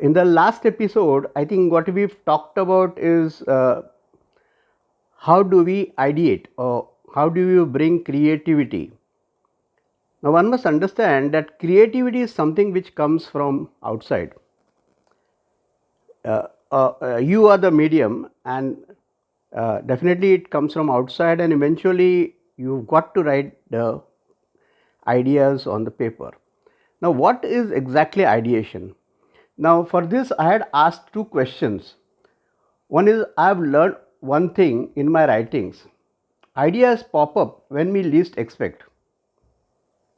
In the last episode, I think what we've talked about is how do we ideate or how do you bring creativity. Now, one must understand that creativity is something which comes from outside. You are the medium, and definitely it comes from outside, and eventually you've got to write the ideas on the paper. Now, what is exactly ideation? Now, for this, I had asked two questions. One is, I have learned one thing in my writings: ideas pop up when we least expect.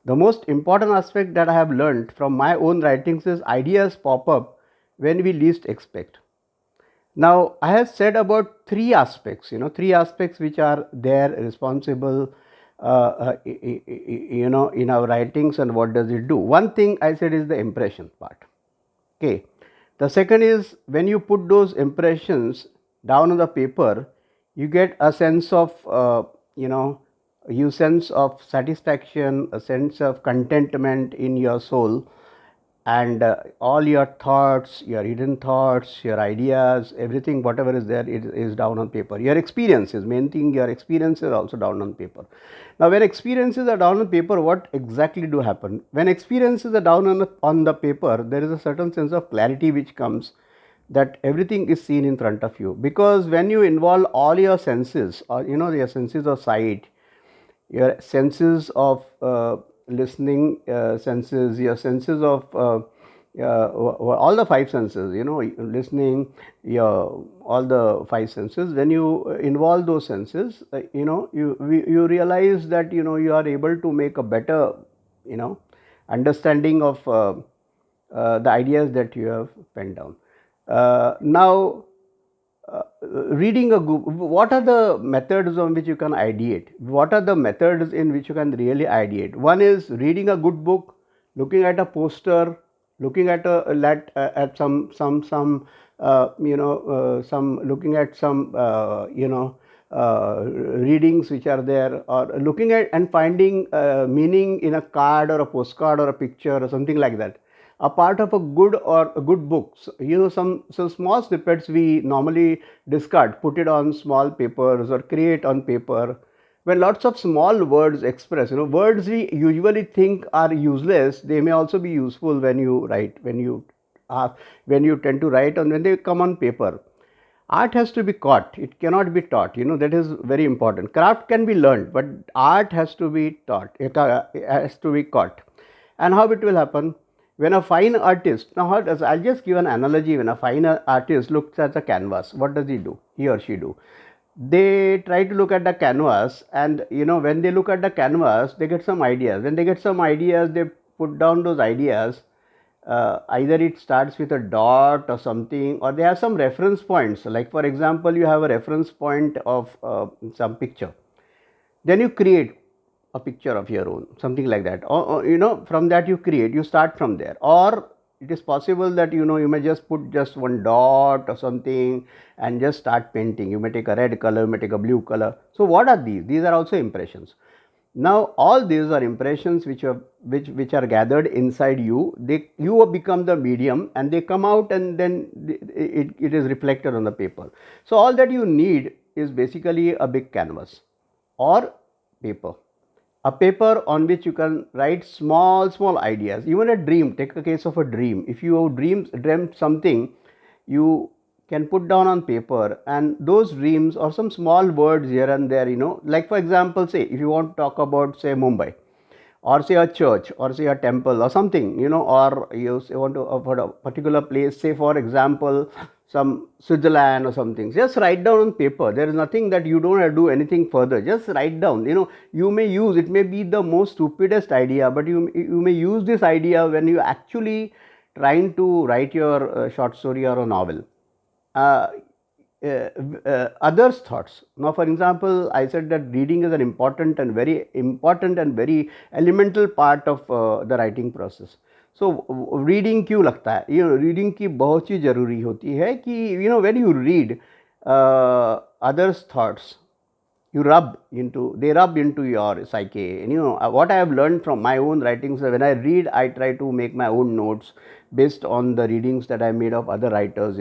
The most important aspect that I have learned from my own writings is ideas pop up when we least expect. Now, I have said about three aspects, three aspects which are there responsible, in our writings, and what does it do. One thing I said is the impression part. Okay. The second is when you put those impressions down on the paper, you get a sense of, you sense of satisfaction, a sense of contentment in your soul, and all your thoughts, your hidden thoughts, your ideas, everything, whatever is there, it is down on paper. Your experiences, main thing, your experiences are also down on paper. Now, when experiences are down on paper, what exactly do happen? When experiences are down on the paper, there is a certain sense of clarity which comes, that everything is seen in front of you. Because when you involve all your senses, or your senses of sight, your senses of listening, senses, your senses of all the five senses, listening, your all the five senses. When you involve those senses, you realize that you are able to make a better understanding of the ideas that you have penned down. Now, reading a book, what are the methods on which you can ideate? What are the methods in which you can really ideate? One is reading a good book, looking at a poster, looking at at some some looking at some readings which are there, or looking at and finding meaning in a card or a postcard or a picture or something like that. A part of a good books, some small snippets we normally discard, put it on small papers or create on paper. When lots of small words express, words we usually think are useless, they may also be useful when you write, when you tend to write, and when they come on paper. Art has to be caught, it cannot be taught, that is very important. Craft can be learned, but art has to be taught, it has to be caught. And how it will happen? When a fine artist, now I'll just give an analogy. When a fine artist looks at the canvas, what does he or she do? They try to look at the canvas, and when they look at the canvas, they get some ideas. When they get some ideas, they put down those ideas. Either it starts with a dot or something, or they have some reference points. Like, for example, you have a reference point of some picture. Then you create a picture of your own, something like that, or from that you create, you start from there. Or it is possible that you may just put just one dot or something and just start painting. You may take a red color, you may take a blue color. So what are these are also impressions. Now, all these are impressions which are gathered inside you. You become the medium, and they come out, and then it is reflected on the paper. So all that you need is basically a big canvas or paper. A paper on which you can write small ideas. Even a dream, take a case of a dream. If you dreamt something, you can put down on paper, and those dreams or some small words here and there, like, for example, say if you want to talk about, say, Mumbai, or say a church, or say a temple or something, or you want to avoid a particular place, say for example some Switzerland or something, just write down on paper. There is nothing that you don't have to do anything further, just write down. You may use, it may be the most stupidest idea, but you may use this idea when you actually trying to write your short story or a novel. uh, Others' thoughts. Now, for example, I said that reading is an important and very elemental part of the writing process. So reading क्यों लगता है? Reading की बहुत ही जरूरी होती है कि when you read others' thoughts, they rub into your psyche. And what I have learned from my own writings, when I read, I try to make my own notes. based on the readings that I made of other writers,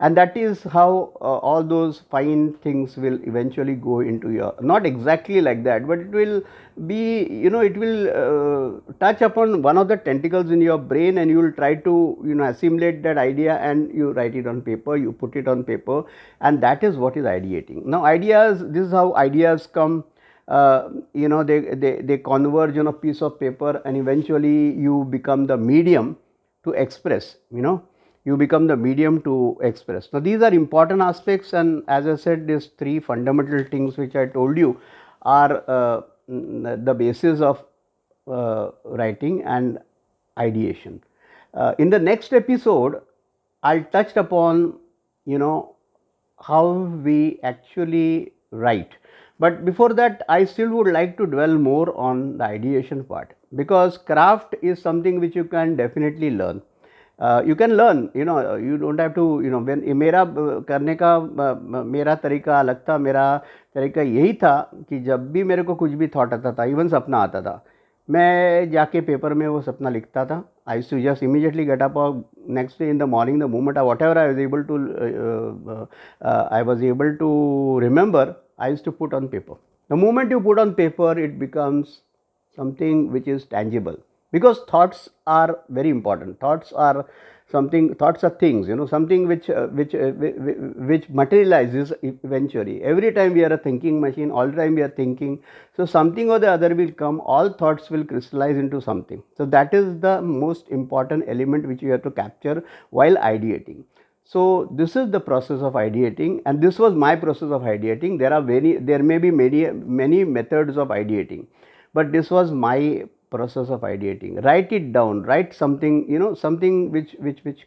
and that is how all those fine things will eventually go into your, not exactly like that, but it will be, it will touch upon one of the tentacles in your brain, and you will try to, assimilate that idea, and you write it on paper, you put it on paper, and that is what is ideating. Now ideas, this is how ideas come. They converge on a piece of paper, and eventually you become the medium to express, you become the medium to express. Now these are important aspects, and as I said, these three fundamental things which I told you are the basis of writing and ideation. In the next episode, I'll touch upon, how we actually write. But before that, I still would like to dwell more on the ideation part, because craft is something which you can definitely learn. You can learn, you don't have to, when मेरा करने का मेरा तरीका अलग था. मेरा तरीका यही था कि जब भी मेरे को कुछ भी थॉट आता था, इवन सपना आता था, मैं जाके पेपर में वो सपना लिखता था. I used to just immediately get up next day in the morning, the moment whatever I was able to remember, I used to put on paper. The moment you put on paper, it becomes something which is tangible, because thoughts are very important. Thoughts are something, thoughts are things, something which materializes eventually. Every time we are a thinking machine, all the time we are thinking, so something or the other will come, all thoughts will crystallize into something. So that is the most important element which you have to capture while ideating. So this is the process of ideating, and this was my process of ideating. There may be many methods of ideating, but this was my process of ideating. Write it down, write something, something which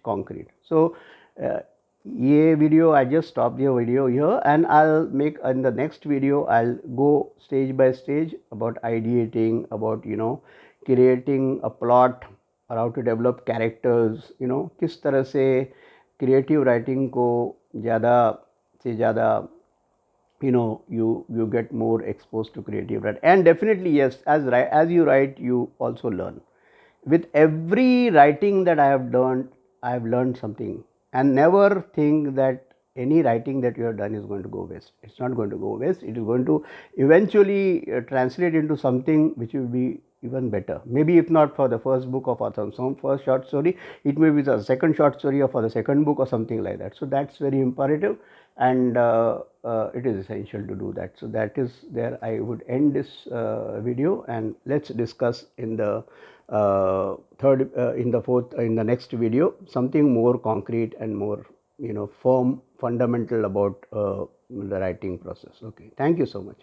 concrete. So ये video, I just stopped the video here, and I'll make, in the next video I'll go stage by stage about ideating, about creating a plot, or how to develop characters, किस तरह से creative writing को ज़्यादा से ज़्यादा, you get more exposed to creative writing. And definitely, yes, as you write, you also learn. With every writing that I have done, I have learned something. And never think that any writing that you have done is going to go waste. It's not going to go waste. It is going to eventually translate into something which will be even better. Maybe if not for the first book or for some first short story, it may be the second short story or for the second book or something like that. So that's very imperative, and it is essential to do that. So that is there. I would end this video, and let's discuss in the in the next video something more concrete and more, firm, fundamental about the writing process. Okay, thank you so much.